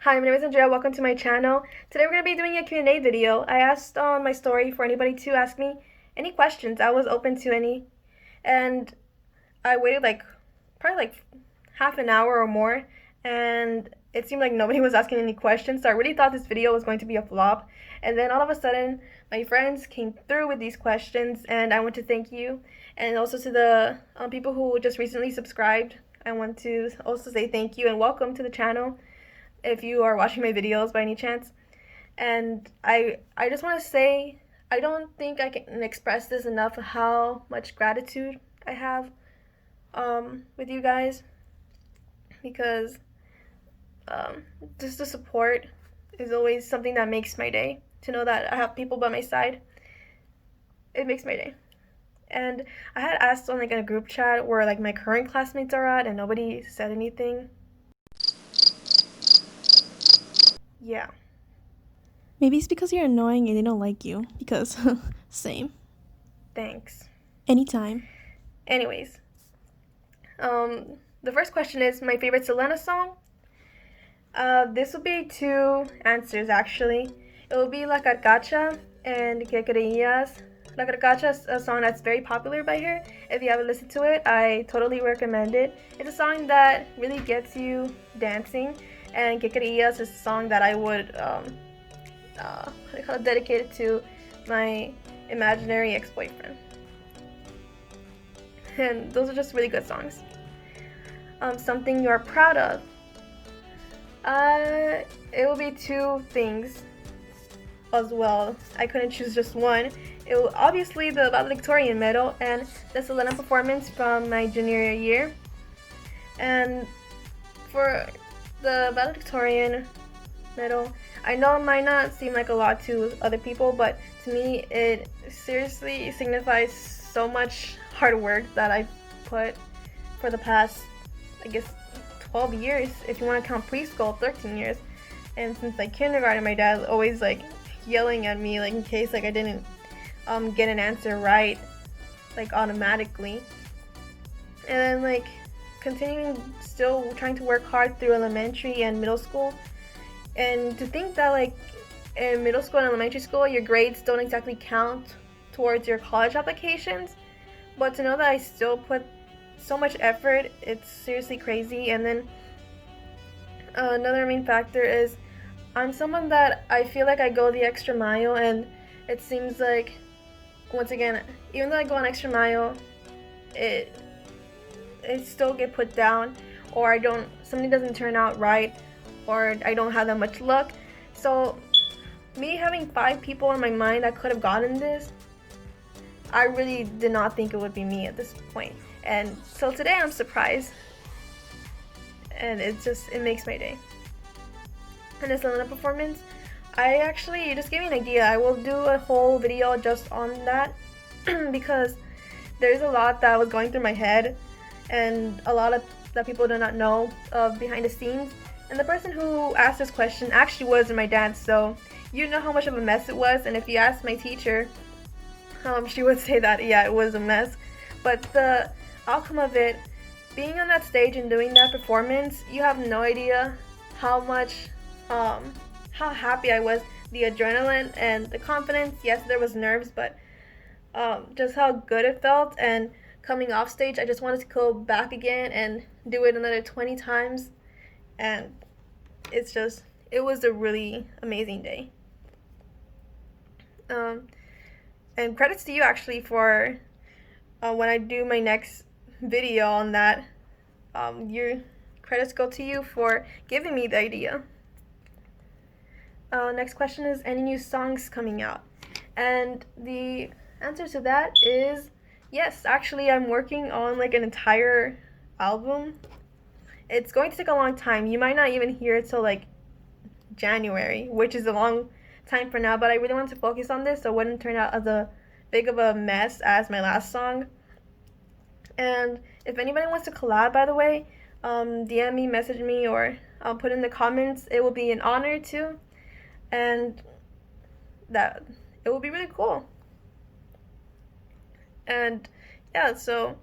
Hi, my name is Andrea. Welcome to my channel. Today we're going to be doing a Q&A video. I asked on my story for anybody to ask me any questions. I was open to any, and I waited probably half an hour or more, and it seemed like nobody was asking any questions, so I really thought this video was going to be a flop. And then all of a sudden, my friends came through with these questions, and I want to thank you, and also to the people who just recently subscribed. I want to also say thank you and welcome to the channel if you are watching my videos by any chance. And I just want to say, I don't think I can express this enough, how much gratitude I have with you guys, because just the support is always something that makes my day. To know that I have people by my side, it makes my day. And I had asked on in a group chat where my current classmates are at, and nobody said anything. Yeah. Maybe it's because you're annoying and they don't like you. Because, same. Thanks. Anytime. Anyways, the first question is my favorite Selena song. This will be two answers actually. It will be La Carcacha and Que Creías. La Carcacha is a song that's very popular by her. If you haven't listened to it, I totally recommend it. It's a song that really gets you dancing, and Que Creías is a song that I would dedicate it to my imaginary ex-boyfriend. And those are just really good songs. Something you're proud of. It will be two things as well. I couldn't choose just one. It will obviously the valedictorian medal and the Selena performance from my junior year. And for the valedictorian medal, I know it might not seem like a lot to other people, but to me it seriously signifies so much hard work that I've put for the past, I guess, 12 years, if you want to count preschool, 13 years. And since kindergarten, my dad always yelling at me in case I didn't get an answer right automatically. And then continuing still trying to work hard through elementary and middle school. And to think that in middle school and elementary school, your grades don't exactly count towards your college applications, but to know that I still put so much effort, it's seriously crazy. And then another main factor is I'm someone that I feel like I go the extra mile, and it seems like, once again, even though I go an extra mile, it still get put down, or something doesn't turn out right, or I don't have that much luck. So me having 5 people in my mind that could have gotten this, I really did not think it would be me at this point. And so today I'm surprised, and it makes my day. And the Selena performance, you just gave me an idea. I will do a whole video just on that because there's a lot that was going through my head, and a lot of that people do not know of behind the scenes. And the person who asked this question actually was my dad, so you know how much of a mess it was. And if you ask my teacher, she would say that, yeah, it was a mess. But the outcome of it, being on that stage and doing that performance, you have no idea how much, how happy I was. The adrenaline and the confidence, yes, there was nerves, but just how good it felt. And coming off stage, I just wanted to go back again and do it another 20 times. And it was a really amazing day. And credits to you actually for when I do my next video on that. Your credits go to you for giving me the idea. Next question is, any new songs coming out? And the answer to that is yes. Actually, I'm working on an entire album. It's going to take a long time. You might not even hear it till January, which is a long time for now, but I really want to focus on this so it wouldn't turn out as a big of a mess as my last song. And if anybody wants to collab, by the way, DM me, message me, or I'll put in the comments. It will be an honor too, and that it will be really cool. And yeah, so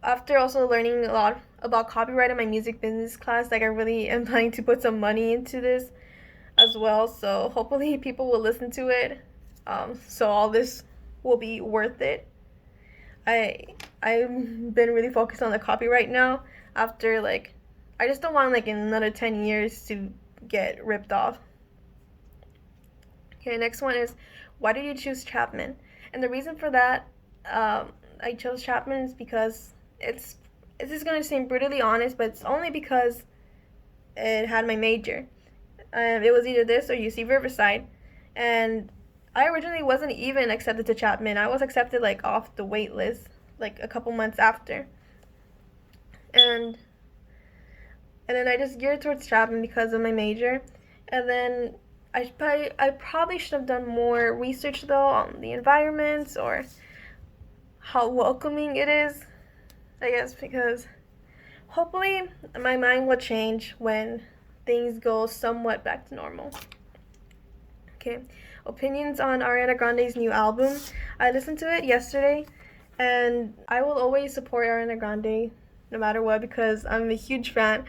after also learning a about copyright in my music business class. Like I really am planning to put some money into this as well. So hopefully people will listen to it. So all this will be worth it. I've been really focused on the copyright now. After like, I just don't want like in another 10 years to get ripped off. Okay, next one is, why did you choose Chapman? And the reason for that, I chose Chapman is because it's just gonna seem brutally honest, but it's only because it had my major. It was either this or UC Riverside, and I originally wasn't even accepted to Chapman. I was accepted like off the wait list like a couple months after, and then I just geared towards Chapman because of my major, and then I probably should have done more research though on the environments or how welcoming it is, I guess, because hopefully my mind will change when things go somewhat back to normal. Okay, opinions on Ariana Grande's new album. I listened to it yesterday, and I will always support Ariana Grande no matter what because I'm a huge fan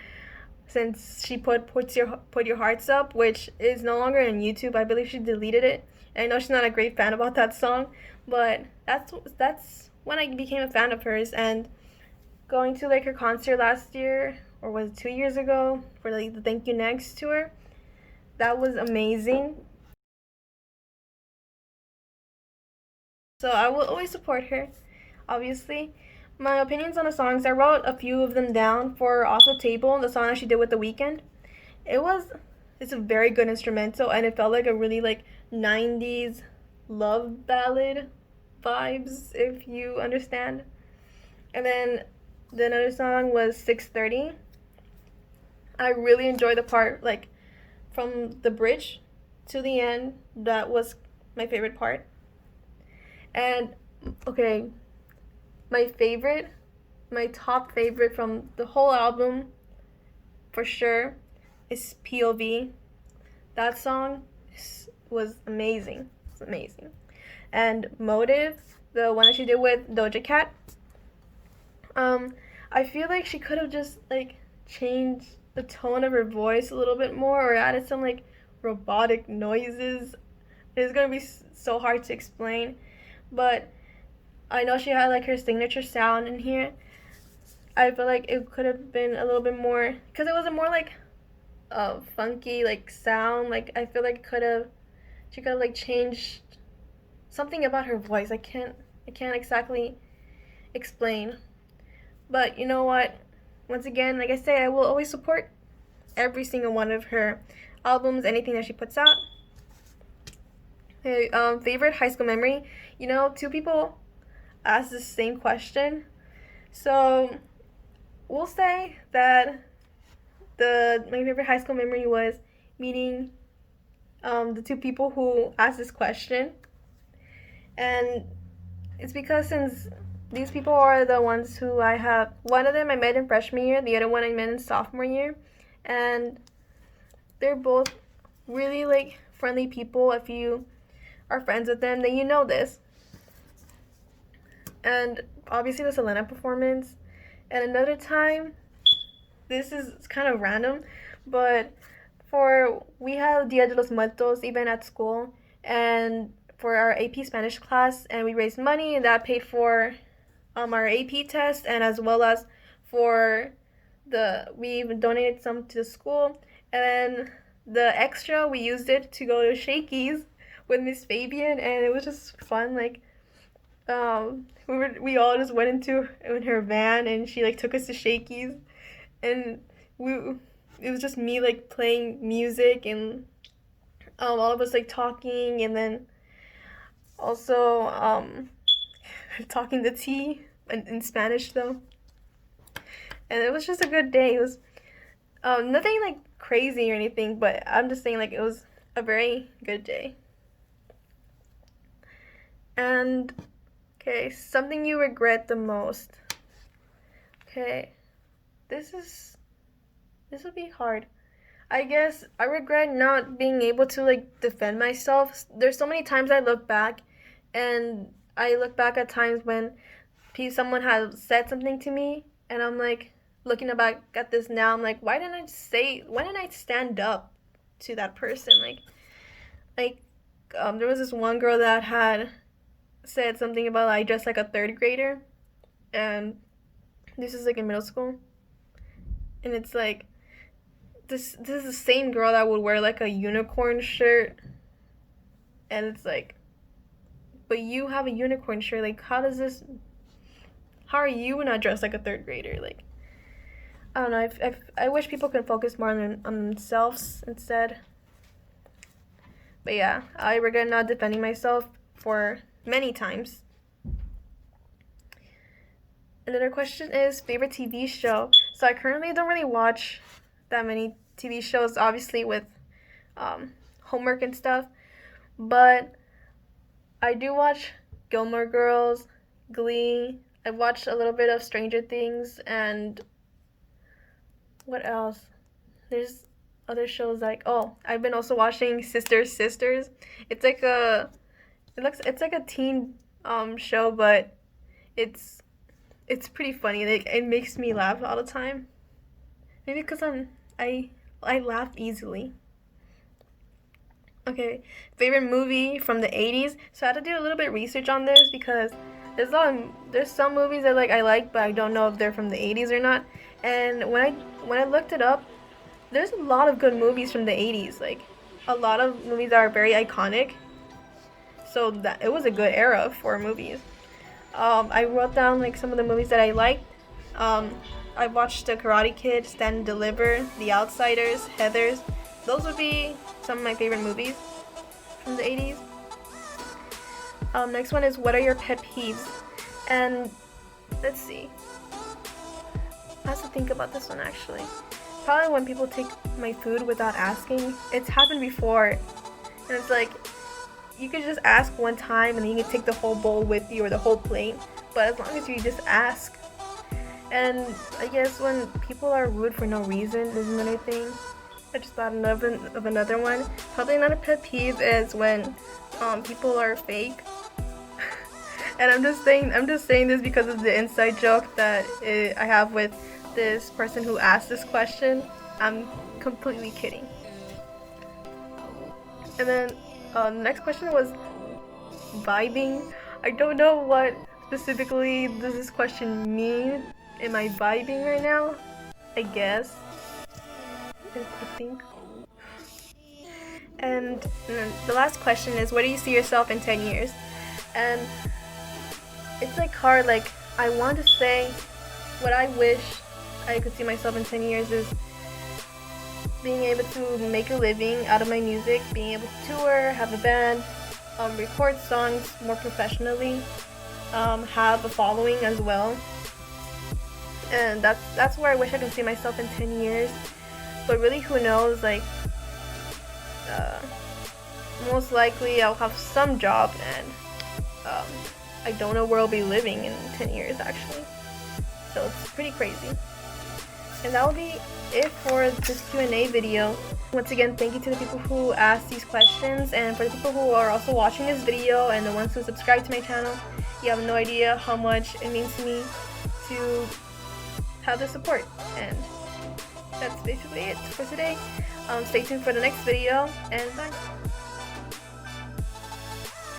since she put your hearts up, which is no longer on YouTube. I believe she deleted it. And I know she's not a great fan about that song, but that's when I became a fan of hers. And going to like her concert last year, or was it 2 years ago, for like the Thank You Next tour, that was amazing. So I will always support her, obviously. My opinions on the songs, I wrote a few of them down. For Off the Table, the song that she did with The Weeknd, it's a very good instrumental, and it felt like a really like 90s love ballad vibes, if you understand. And then the another song was 6:30. I really enjoyed the part like from the bridge to the end. That was my favorite part. And okay, my top favorite from the whole album, for sure, is POV. That song was amazing. It's amazing. And Motive, the one that she did with Doja Cat, I feel like she could have just like changed the tone of her voice a little bit more or added some like robotic noises. It's gonna be so hard to explain, but I know she had like her signature sound in here. I feel like it could have been a little bit more, because it was a more like funky like sound. Like I feel like she could have like changed something about her voice. I can't exactly explain. But you know what? Once again, like I say, I will always support every single one of her albums, anything that she puts out. Okay, favorite high school memory. You know, two people asked the same question. So we'll say that my favorite high school memory was meeting the two people who asked this question. And it's because since these people are the ones who one of them I met in freshman year, the other one I met in sophomore year, and they're both really like friendly people. If you are friends with them, then you know this. And obviously the Selena performance. And another time, this is kind of random, but we had Dia de los Muertos event at school, and for our AP Spanish class, and we raised money, and that paid for our AP test, and as well as for we even donated some to the school, and then the extra we used it to go to Shakey's with Miss Fabian, and it was just fun. Like we all just went in her van, and she like took us to Shakey's, and it was just me like playing music, and all of us like talking, and then also talking to tea in Spanish though. And it was just a good day. It was nothing like crazy or anything, but I'm just saying like it was a very good day. And okay, something you regret the most. Okay, this will be hard. I guess I regret not being able to like defend myself. There's so many times I look back, and I look back at times when someone has said something to me, and I'm like looking back at this now, I'm like, why didn't I stand up to that person? There was this one girl that had said something about I dressed like a third grader, and this is like in middle school, and it's like this is the same girl that would wear like a unicorn shirt, and it's like, but you have a unicorn shirt, like how are you not dressed like a third grader? Like, I don't know. I wish people could focus more on themselves instead. But yeah, I regret not defending myself for many times. Another question is favorite TV show. So I currently don't really watch that many TV shows, obviously with homework and stuff. But I do watch Gilmore Girls, Glee. I watched a little bit of Stranger Things, and what else? There's other shows like, I've been also watching Sisters. It's like a teen show, but it's pretty funny. Like, it makes me laugh all the time. Maybe because I laugh easily. Okay, favorite movie from the 80s. So I had to do a little bit of research on this because there's some movies that I like, but I don't know if they're from the 80s or not. And when I looked it up, there's a lot of good movies from the 80s. Like, a lot of movies that are very iconic. So that it was a good era for movies. I wrote down like some of the movies that I liked. I watched The Karate Kid, Stand and Deliver, The Outsiders, Heathers. Those would be some of my favorite movies from the 80s. Next one is, what are your pet peeves? And let's see. I have to think about this one actually. Probably when people take my food without asking. It's happened before. And it's like, you could just ask one time and then you can take the whole bowl with you or the whole plate. But as long as you just ask. And I guess when people are rude for no reason is another thing. I just thought of another one. Probably another pet peeve is when people are fake. And I'm just saying this because of the inside joke that I have with this person who asked this question. I'm completely kidding. And then the next question was vibing. I don't know what specifically does this question mean. Am I vibing right now? I guess. I think. And then the last question is, where do you see yourself in 10 years? And it's like hard. Like, I want to say what I wish I could see myself in 10 years is being able to make a living out of my music, being able to tour, have a band, record songs more professionally, have a following as well. And that's where I wish I could see myself in 10 years. But really, who knows? Like, most likely I'll have some job, and I don't know where I'll be living in 10 years actually. So it's pretty crazy. And that will be it for this Q&A video. Once again, thank you to the people who asked these questions, and for the people who are also watching this video and the ones who subscribe to my channel. You have no idea how much it means to me to have the support. And that's basically it for today. Stay tuned for the next video, and bye.